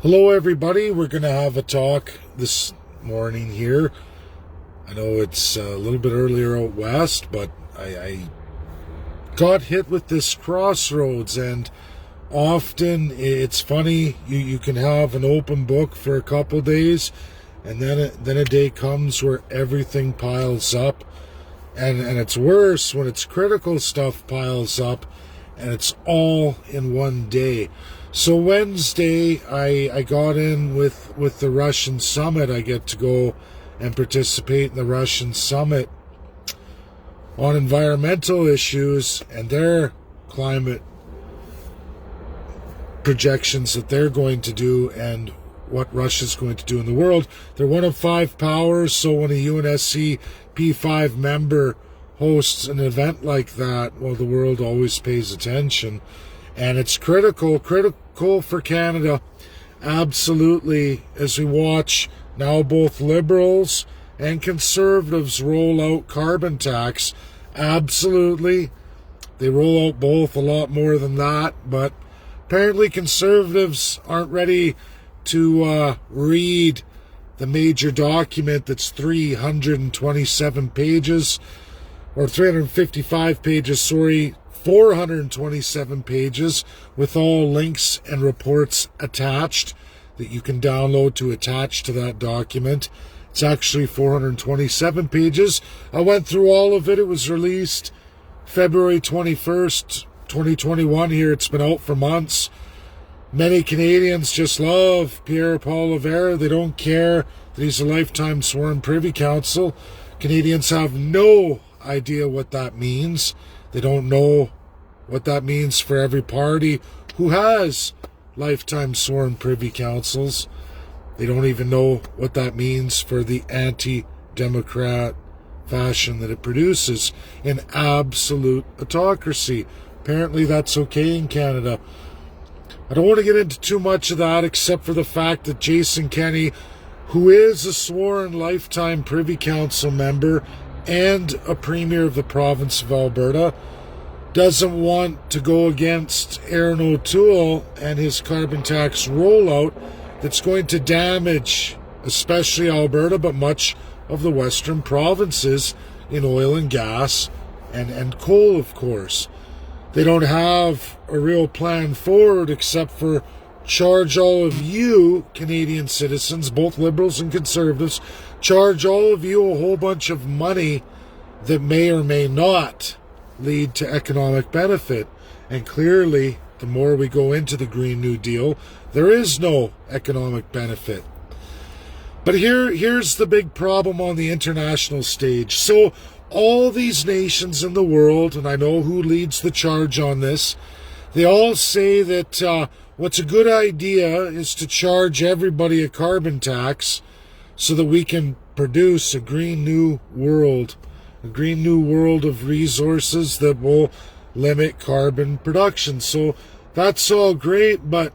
Hello, everybody. We're going to have a talk this morning here. I know it's a little bit earlier out west, but I got hit with this crossroads, and often it's funny. You can have an open book for a couple days, and then a day comes where everything piles up, and it's worse when it's critical stuff piles up, and it's all in one day. So Wednesday, I got in with the Russian summit. I get to go and participate in the Russian summit on environmental issues and their climate projections that they're going to do and what Russia's going to do in the world. They're one of 5 powers, so when a UNSC P5 member hosts an event like that, well, the world always pays attention. And it's critical for Canada, absolutely, as we watch now both Liberals and Conservatives roll out carbon tax. Absolutely. They roll out both, a lot more than that, but apparently Conservatives aren't ready to read the major document that's 327 pages, or 355 pages, 427 pages with all links and reports attached that you can download to attach to that document. It's actually 427 pages. I went through all of it. It was released February 21st, 2021 here. It's been out for months. Many Canadians just love Pierre Paul Rivera. They don't care that he's a lifetime sworn Privy Council. Canadians have no idea what that means. They don't know what that means for every party who has lifetime sworn Privy Councils. They don't even know what that means for the anti-democrat fashion that it produces in absolute autocracy. Apparently that's okay in Canada. I don't want to get into too much of that, except for the fact that Jason Kenney, who is a sworn lifetime Privy Council member and a premier of the province of Alberta, doesn't want to go against Aaron O'Toole and his carbon tax rollout that's going to damage especially Alberta, but much of the western provinces in oil and gas and coal, of course. They don't have a real plan forward except for charge all of you, Canadian citizens, both Liberals and Conservatives, charge all of you a whole bunch of money that may or may not lead to economic benefit. And clearly, the more we go into the Green New Deal, there is no economic benefit. But here's the big problem on the international stage. So all these nations in the world, and I know who leads the charge on this, they all say that what's a good idea is to charge everybody a carbon tax so that we can produce a green new world. A green new world of resources that will limit carbon production. So that's all great, but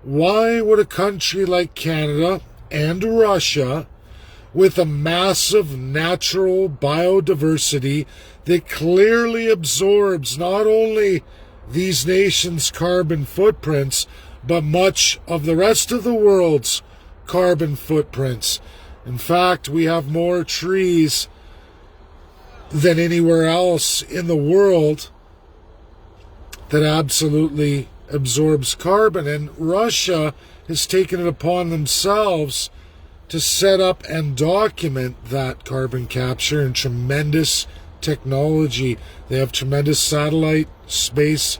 why would a country like Canada and Russia, with a massive natural biodiversity that clearly absorbs not only these nations' carbon footprints, but much of the rest of the world's carbon footprints? In fact, we have more trees than anywhere else in the world that absolutely absorbs carbon. And Russia has taken it upon themselves to set up and document that carbon capture in tremendous technology. They have tremendous satellite space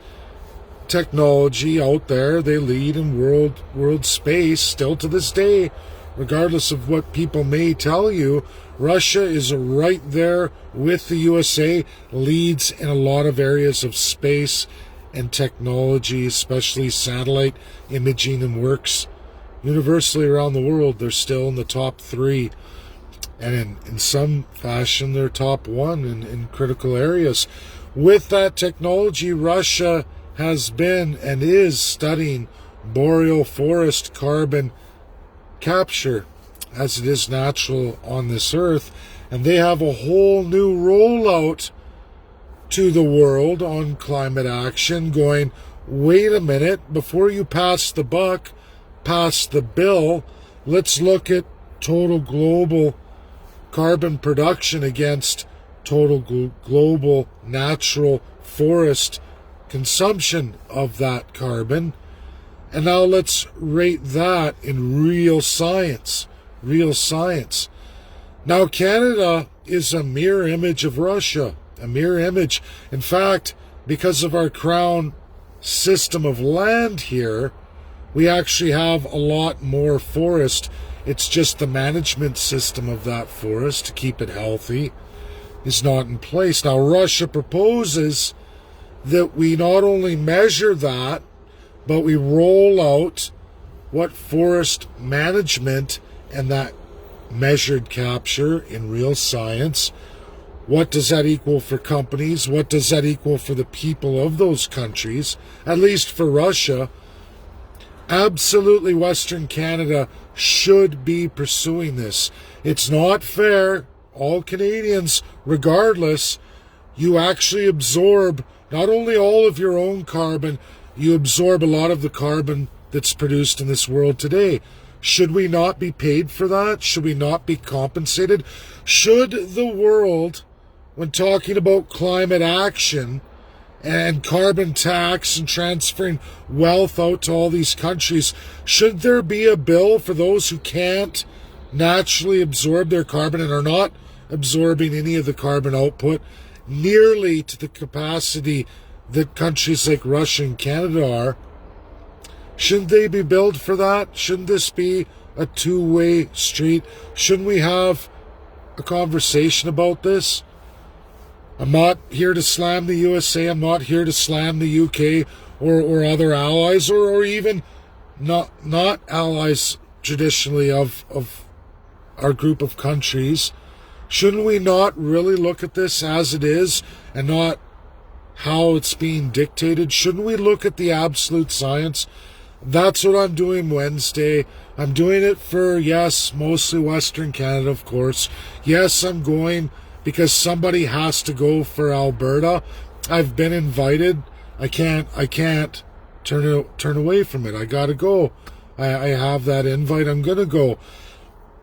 technology out there. They lead in world space still to this day. Regardless of what people may tell you, Russia is right there with the USA, leads in a lot of areas of space and technology, especially satellite imaging, and works universally around the world. They're still in the top 3. And in some fashion, they're top 1 in critical areas. With that technology, Russia has been and is studying boreal forest carbon capture as it is natural on this earth, and they have a whole new rollout to the world on climate action going, wait a minute, before you pass the buck, pass the bill, let's look at total global carbon production against total global natural forest consumption of that carbon. And now let's rate that in real science. Real science. Now, Canada is a mirror image of Russia. A mirror image. In fact, because of our crown system of land here, we actually have a lot more forest. It's just the management system of that forest to keep it healthy is not in place. Now, Russia proposes that we not only measure that, but we roll out what forest management and that measured capture in real science, what does that equal for companies? What does that equal for the people of those countries? At least for Russia, absolutely Western Canada should be pursuing this. It's not fair. All Canadians, regardless, you actually absorb not only all of your own carbon, you absorb a lot of the carbon that's produced in this world today. Should we not be paid for that? Should we not be compensated? Should the world, when talking about climate action and carbon tax and transferring wealth out to all these countries, should there be a bill for those who can't naturally absorb their carbon and are not absorbing any of the carbon output nearly to the capacity that countries like Russia and Canada are? Shouldn't they be billed for that? Shouldn't this be a two-way street? Shouldn't we have a conversation about this? I'm not here to slam the USA. I'm not here to slam the UK or other allies or even not allies traditionally of our group of countries. Shouldn't we not really look at this as it is and not how it's being dictated? Shouldn't we look at the absolute science? That's what I'm doing Wednesday. I'm doing it for, yes, mostly Western Canada, of course. Yes, I'm going because somebody has to go for Alberta. I've been invited. I can't turn away from it. I gotta go. I have that invite. I'm gonna go.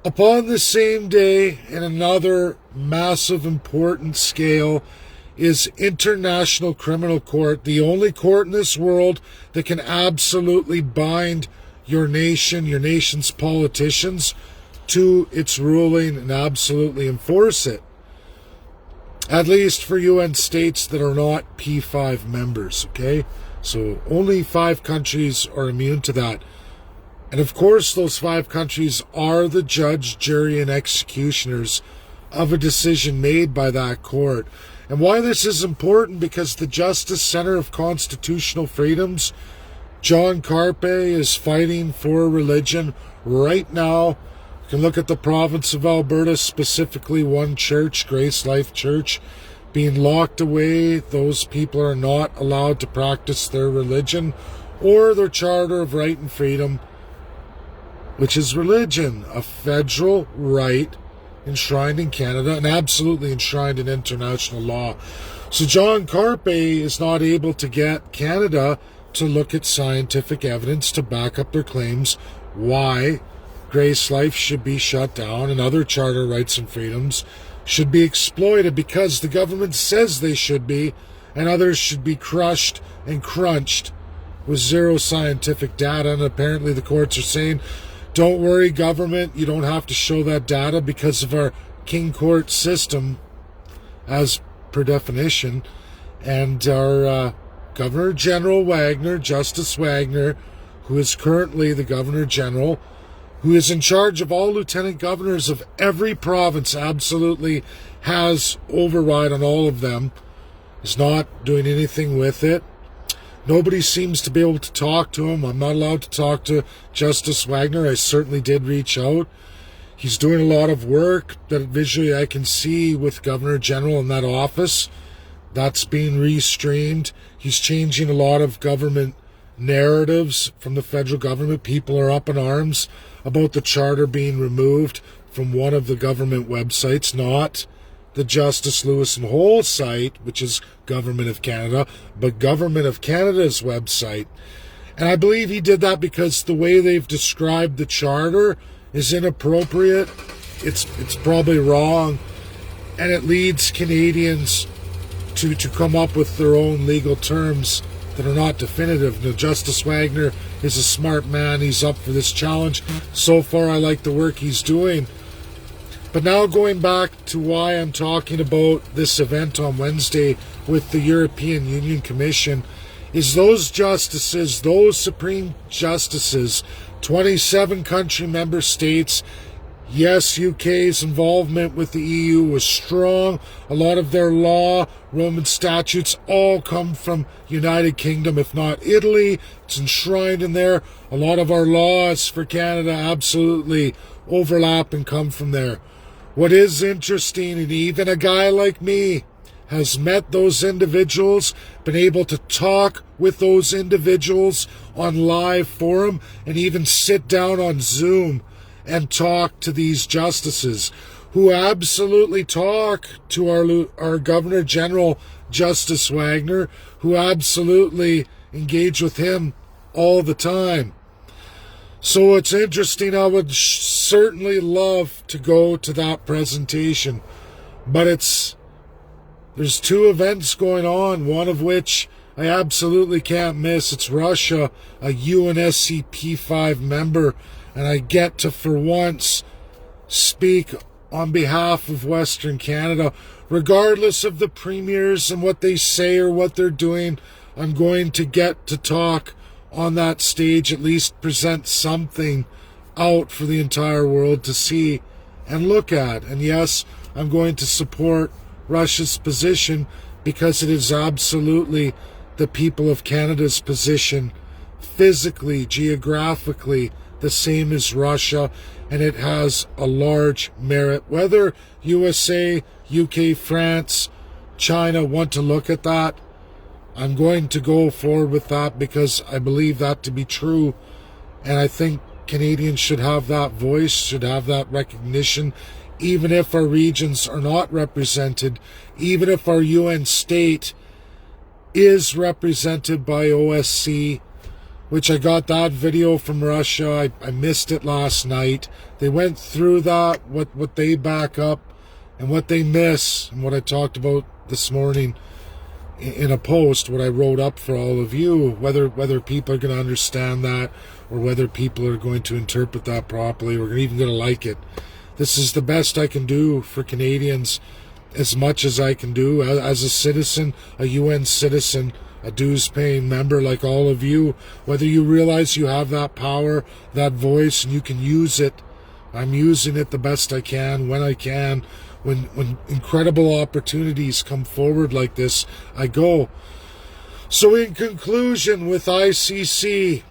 Upon the same day, in another massive important scale, is International Criminal Court, the only court in this world that can absolutely bind your nation, your nation's politicians to its ruling and absolutely enforce it. At least for UN states that are not P5 members, okay? So only 5 countries are immune to that. And of course, those 5 countries are the judge, jury, and executioners of a decision made by that court. And why this is important, because the Justice Center of Constitutional Freedoms, John Carpe, is fighting for religion right now. You can look at the province of Alberta, specifically one church, Grace Life Church, being locked away. Those people are not allowed to practice their religion or their Charter of Right and Freedom, which is religion, a federal right enshrined in Canada and absolutely enshrined in international law. So John Carpe is not able to get Canada to look at scientific evidence to back up their claims why Grace Life should be shut down and other charter rights and freedoms should be exploited, because the government says they should be, and others should be crushed and crunched with zero scientific data. And apparently the courts are saying, don't worry, government, you don't have to show that data because of our king court system, as per definition. And our Governor General Wagner, Justice Wagner, who is currently the Governor General, who is in charge of all lieutenant governors of every province, absolutely has override on all of them, is not doing anything with it. Nobody seems to be able to talk to him. I'm not allowed to talk to Justice Wagner. I certainly did reach out. He's doing a lot of work that visually I can see with Governor General in that office. That's being restreamed. He's changing a lot of government narratives from the federal government. People are up in arms about the charter being removed from one of the government websites, not the Justice Lewis and Hole site, which is Government of Canada, but Government of Canada's website. And I believe he did that because the way they've described the charter is inappropriate. It's probably wrong. And it leads Canadians to come up with their own legal terms that are not definitive. Now, Justice Wagner is a smart man. He's up for this challenge. So far, I like the work he's doing. But now going back to why I'm talking about this event on Wednesday with the European Union Commission, is those justices, those Supreme Justices, 27 country member states. Yes, UK's involvement with the EU was strong. A lot of their law, Roman statutes, all come from United Kingdom, if not Italy. It's enshrined in there. A lot of our laws for Canada absolutely overlap and come from there. What is interesting, and even a guy like me has met those individuals, been able to talk with those individuals on live forum, and even sit down on Zoom and talk to these justices who absolutely talk to our Governor General, Justice Wagner, who absolutely engage with him all the time. So it's interesting. I would certainly love to go to that presentation, but there's two events going on, one of which I absolutely can't miss. It's Russia, a UNSC P5 member, and I get to, for once, speak on behalf of Western Canada. Regardless of the premiers and what they say or what they're doing, I'm going to get to talk on that stage, at least present something out for the entire world to see and look at. And yes, I'm going to support Russia's position because it is absolutely the people of Canada's position, physically, geographically, the same as Russia, and it has a large merit. Whether USA, UK, France, China want to look at that, I'm going to go forward with that because I believe that to be true, and I think Canadians should have that voice, should have that recognition, even if our regions are not represented, even if our UN state is represented by OSCE, which I got that video from Russia. I missed it last night. They went through that, what they back up and what they miss, and what I talked about this morning in a post, what I wrote up for all of you, whether people are going to understand that or whether people are going to interpret that properly or even going to like it. This is the best I can do for Canadians, as much as I can do as a citizen, a UN citizen, a dues-paying member like all of you. Whether you realize you have that power, that voice, and you can use it. I'm using it the best I can, when I can. When incredible opportunities come forward like this, I go. So in conclusion, with ICC,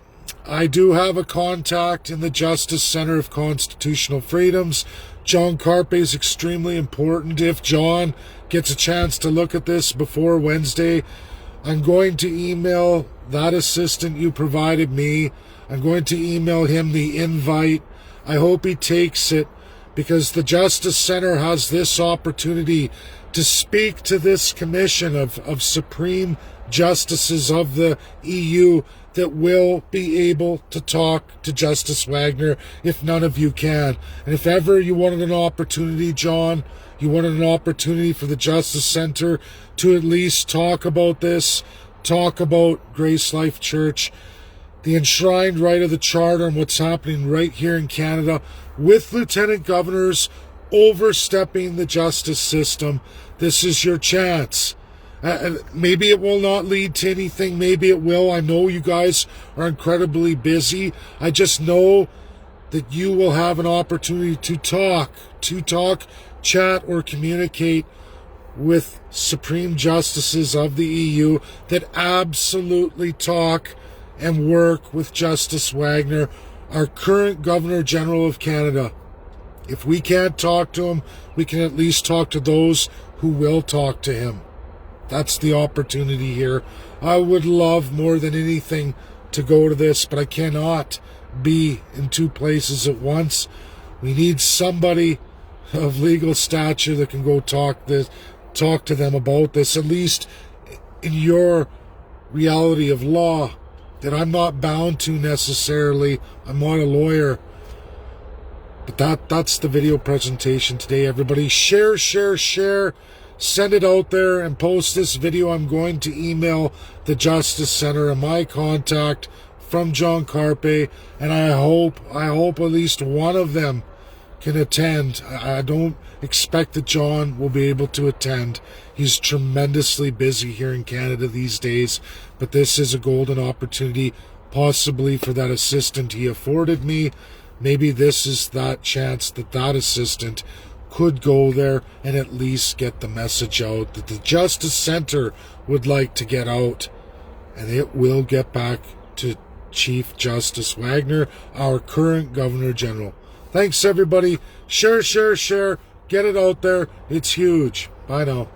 I do have a contact in the Justice Center of Constitutional Freedoms. John Carpe is extremely important. If John gets a chance to look at this before Wednesday, I'm going to email that assistant you provided me. I'm going to email him the invite. I hope he takes it, because the Justice Center has this opportunity to speak to this commission of Supreme Justices of the EU that will be able to talk to Justice Wagner if none of you can. And if ever you wanted an opportunity, John, you wanted an opportunity for the Justice Center to at least talk about this, talk about Grace Life Church, the enshrined right of the Charter, and what's happening right here in Canada with lieutenant governors overstepping the justice system, this is your chance. Maybe it will not lead to anything. Maybe it will. I know you guys are incredibly busy. I just know that you will have an opportunity to talk, chat, or communicate with Supreme Justices of the EU that absolutely talk and work with Justice Wagner, our current Governor General of Canada. If we can't talk to him, we can at least talk to those who will talk to him. That's the opportunity here. I would love more than anything to go to this, but I cannot be in two places at once. We need somebody of legal stature that can go talk to them about this, at least in your reality of law, that I'm not bound to necessarily. I'm not a lawyer. But that's the video presentation today, everybody. Share, share, share. Send it out there and post this video. I'm going to email the Justice Center and my contact from John Carpe, and I hope at least one of them can attend. I don't expect that John will be able to attend. He's tremendously busy here in Canada these days, but this is a golden opportunity, possibly for that assistant he afforded me. Maybe this is that chance that that assistant could go there and at least get the message out that the Justice Center would like to get out, and it will get back to Chief Justice Wagner, our current Governor General. Thanks, everybody. Share, share, share. Get it out there. It's huge. Bye now.